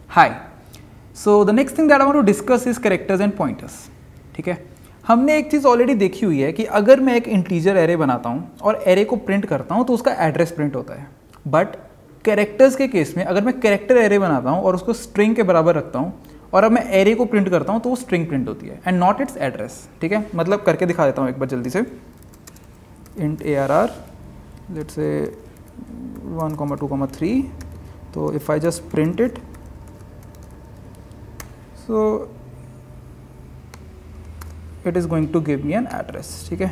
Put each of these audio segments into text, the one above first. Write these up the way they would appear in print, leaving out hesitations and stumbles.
Hi, so the next thing that I want to discuss is characters and pointers. ठीक है, हमने एक चीज़ already देखी हुई है कि अगर मैं एक इंटीजर एरे बनाता हूँ और एरे को प्रिंट करता हूँ तो उसका एड्रेस प्रिंट होता है। बट कैरेक्टर्स के केस में अगर मैं कैरेक्टर एरे बनाता हूँ और उसको स्ट्रिंग के बराबर रखता हूँ और अब मैं एरे को प्रिंट करता हूँ तो वो स्ट्रिंग प्रिंट होती है एंड नॉट इट्स एड्रेस। ठीक है, मतलब करके दिखा देता हूँ एक बार जल्दी से। इंट ARR लेट्स से 1,2,3, तो if I just print it so it is going to give me an address। ठीक है,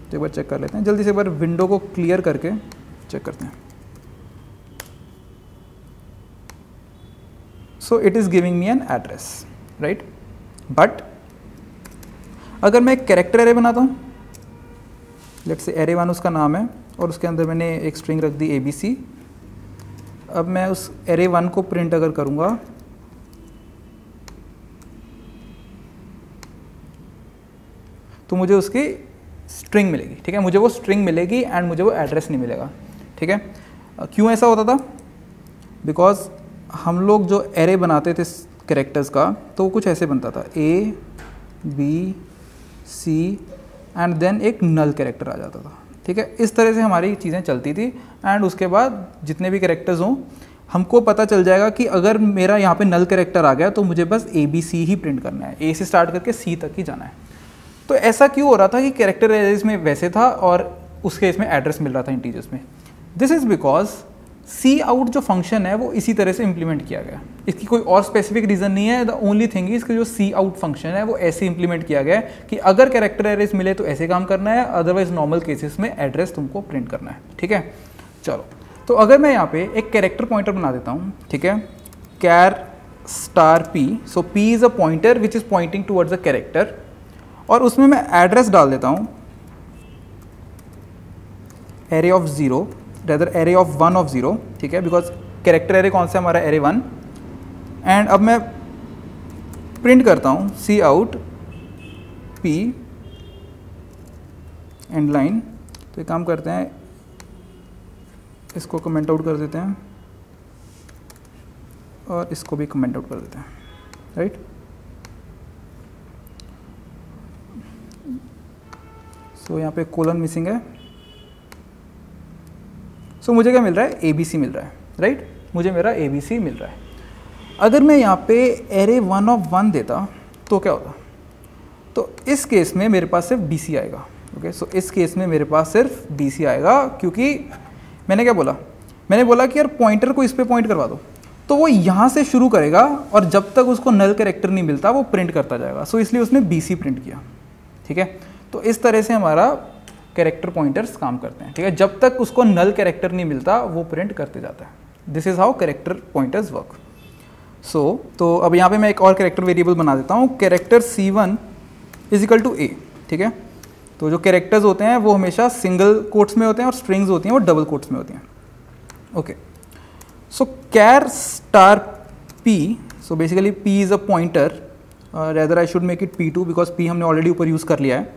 एक बार चेक कर लेते हैं जल्दी से, एक बार विंडो को क्लियर करके चेक करते हैं। so it is giving me an address, right? but अगर मैं एक कैरेक्टर एरे बनाता हूँ, लेट्स से एरे 1 उसका नाम है और उसके अंदर मैंने एक स्ट्रिंग रख दी ABC। अब मैं उस एरे 1 को प्रिंट अगर करूँगा तो मुझे उसकी स्ट्रिंग मिलेगी। ठीक है, मुझे वो स्ट्रिंग मिलेगी एंड मुझे वो एड्रेस नहीं मिलेगा। ठीक है, क्यों ऐसा होता था? बिकॉज हम लोग जो एरे बनाते थे कैरेक्टर्स का तो वो कुछ ऐसे बनता था A B C and then एक नल कैरेक्टर आ जाता था। ठीक है, इस तरह से हमारी चीज़ें चलती थी एंड उसके बाद जितने भी कैरेक्टर्स हों हमको पता चल जाएगा कि अगर मेरा यहाँ पे नल कैरेक्टर आ गया तो मुझे बस ABC ही प्रिंट करना है, A से स्टार्ट करके C तक ही जाना है। तो ऐसा क्यों हो रहा था कि कैरेक्टर एरेज में वैसे था और उसके इसमें एड्रेस मिल रहा था इंटीजर्स में? This is because C out जो फंक्शन है वो इसी तरह से इंप्लीमेंट किया गया। इसकी कोई और स्पेसिफिक रीज़न नहीं है। द ओनली थिंग इज कि जो सी आउट फंक्शन है वो ऐसे इंप्लीमेंट किया गया है कि अगर कैरेक्टर एरेज मिले तो ऐसे काम करना है, अदरवाइज नॉर्मल केसेस में एड्रेस तुमको प्रिंट करना है। ठीक है, चलो तो अगर मैं यहाँ पे एक कैरेक्टर पॉइंटर बना देता हूँ, ठीक है, char star P, so P is a pointer which is pointing towards a character और उसमें मैं एड्रेस डाल देता हूँ array of 0, rather array of 1 of 0। ठीक है, बिकॉज कैरेक्टर एरे कौन सा हमारा एरे 1। एंड अब मैं प्रिंट करता हूँ सी आउट P एंड लाइन। तो एक काम करते हैं, इसको कमेंट आउट कर देते हैं और इसको भी कमेंट आउट कर देते हैं, राइट। तो यहाँ पे कोलन मिसिंग है। सो मुझे क्या मिल रहा है? ABC मिल रहा है, राइट। मुझे मेरा ABC मिल रहा है। अगर मैं यहाँ पे एरे 1 ऑफ 1 देता तो क्या होता? तो इस केस में मेरे पास सिर्फ BC आएगा। ओके, सो इस केस में मेरे पास सिर्फ BC आएगा क्योंकि मैंने क्या बोला? मैंने बोला कि यार पॉइंटर को इस पे पॉइंट करवा दो, तो वो यहाँ से शुरू करेगा और जब तक उसको नल कैरेक्टर नहीं मिलता वो प्रिंट करता जाएगा। सो इसलिए उसने BC प्रिंट किया। ठीक है, तो इस तरह से हमारा कैरेक्टर पॉइंटर्स काम करते हैं। ठीक है, जब तक उसको नल कैरेक्टर नहीं मिलता वो प्रिंट करते जाता है। This is how character pointers work. तो अब यहाँ पे मैं एक और कैरेक्टर वेरिएबल बना देता हूँ, character C1 is equal to A। ठीक है, तो जो कैरेक्टर्स होते हैं वो हमेशा सिंगल कोट्स में होते हैं और स्ट्रिंग्स होती हैं वो डबल कोट्स में होती हैं। Okay, so char star P, so basically P is a pointer, rather I should make it P2 because P हमने ऑलरेडी ऊपर यूज़ कर लिया है,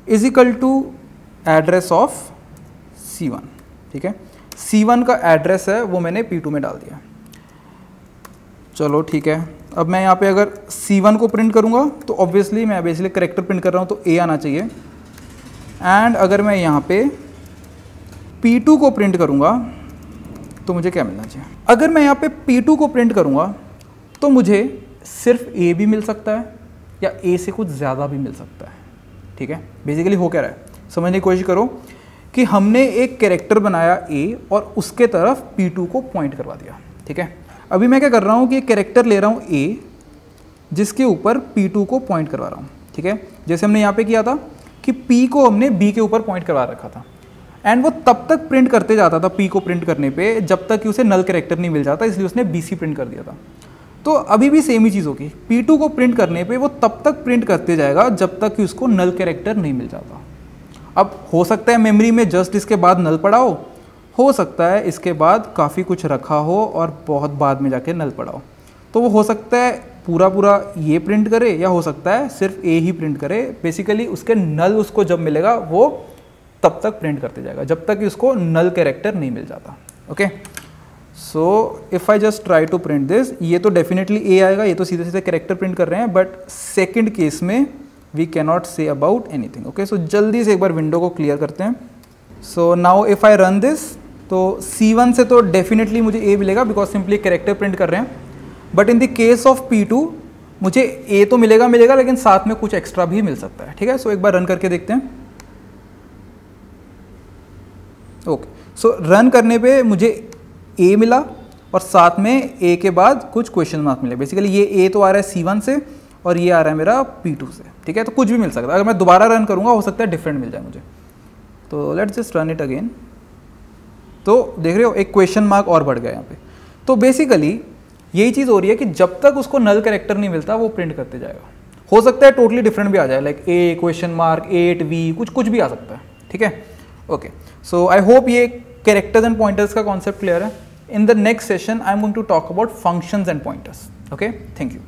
is equal to address of C1। ठीक है, C1 का एड्रेस है वो मैंने P2 में डाल दिया। चलो ठीक है, अब मैं यहाँ पे अगर C1 को प्रिंट करूँगा तो ऑब्वियसली मैं बेसिकली कैरेक्टर प्रिंट कर रहा हूँ तो A आना चाहिए। एंड अगर मैं यहाँ पे P2 को प्रिंट करूँगा तो मुझे क्या मिलना चाहिए? अगर मैं यहाँ पे P2 को प्रिंट करूँगा तो मुझे सिर्फ A भी मिल सकता है या A से कुछ ज़्यादा भी मिल सकता है। ठीक है, बेसिकली हो क्या रहा है समझने की कोशिश करो कि हमने एक कैरेक्टर बनाया A और उसके तरफ P2 को पॉइंट करवा दिया। ठीक है, अभी मैं क्या कर रहा हूँ कि एक कैरेक्टर ले रहा हूँ A जिसके ऊपर P2 को पॉइंट करवा रहा हूँ। ठीक है, जैसे हमने यहाँ पे किया था कि P को हमने B के ऊपर पॉइंट करवा रखा था एंड वो तब तक प्रिंट करते जाता था P को प्रिंट करने पे जब तक कि उसे नल कैरेक्टर नहीं मिल जाता, इसलिए उसने BC प्रिंट कर दिया था। तो अभी भी सेम ही चीज़ होगी, P2 को प्रिंट करने पे वो तब तक प्रिंट करते जाएगा जब तक कि उसको नल कैरेक्टर नहीं मिल जाता। अब हो सकता है मेमोरी में जस्ट इसके बाद नल पड़ा हो सकता है इसके बाद काफ़ी कुछ रखा हो और बहुत बाद में जाके नल पड़ा हो। तो वो हो सकता है पूरा ये प्रिंट करे या हो सकता है सिर्फ A ही प्रिंट करे। बेसिकली उसके नल उसको जब मिलेगा वो तब तक प्रिंट करते जाएगा जब तक कि उसको नल कैरेक्टर नहीं मिल जाता। Okay, so if I just try to print this, ये तो डेफिनेटली ए आएगा, ये तो सीधे सीधे कैरेक्टर प्रिंट कर रहे हैं, बट सेकंड केस में we can not say about anything. Okay, so जल्दी से एक बार विंडो को क्लियर करते हैं। So now if I run this, तो C1 से तो डेफिनेटली मुझे ए मिलेगा बिकॉज सिंपली कैरेक्टर प्रिंट कर रहे हैं, but in the case of P2 मुझे ए तो मिलेगा लेकिन साथ में कुछ एक्स्ट्रा भी मिल सकता है। ठीक है, सो एक बार रन करके देखते हैं। ओके, सो रन करने पे मुझे ए मिला और साथ में ए के बाद कुछ क्वेश्चन मार्क मिले। बेसिकली ये ए तो आ रहा है C1 से और ये आ रहा है मेरा P2 से। ठीक है, तो कुछ भी मिल सकता है। अगर मैं दोबारा रन करूंगा हो सकता है डिफरेंट मिल जाए मुझे। तो let's just run it again. तो देख रहे हो एक क्वेश्चन मार्क और बढ़ गया यहाँ पे। तो बेसिकली यही चीज़ हो रही है कि जब तक उसको नल कैरेक्टर नहीं मिलता वो प्रिंट करते जाएगा। हो सकता है टोटली डिफरेंट भी आ जाए, like a question mark 8 V कुछ भी आ सकता है। ठीक है, ओके, सो आई होप ये कैरेक्टर्स एंड पॉइंटर्स का कॉन्सेप्ट क्लियर है। In the next session I am going to talk about functions and pointers. Okay, thank you.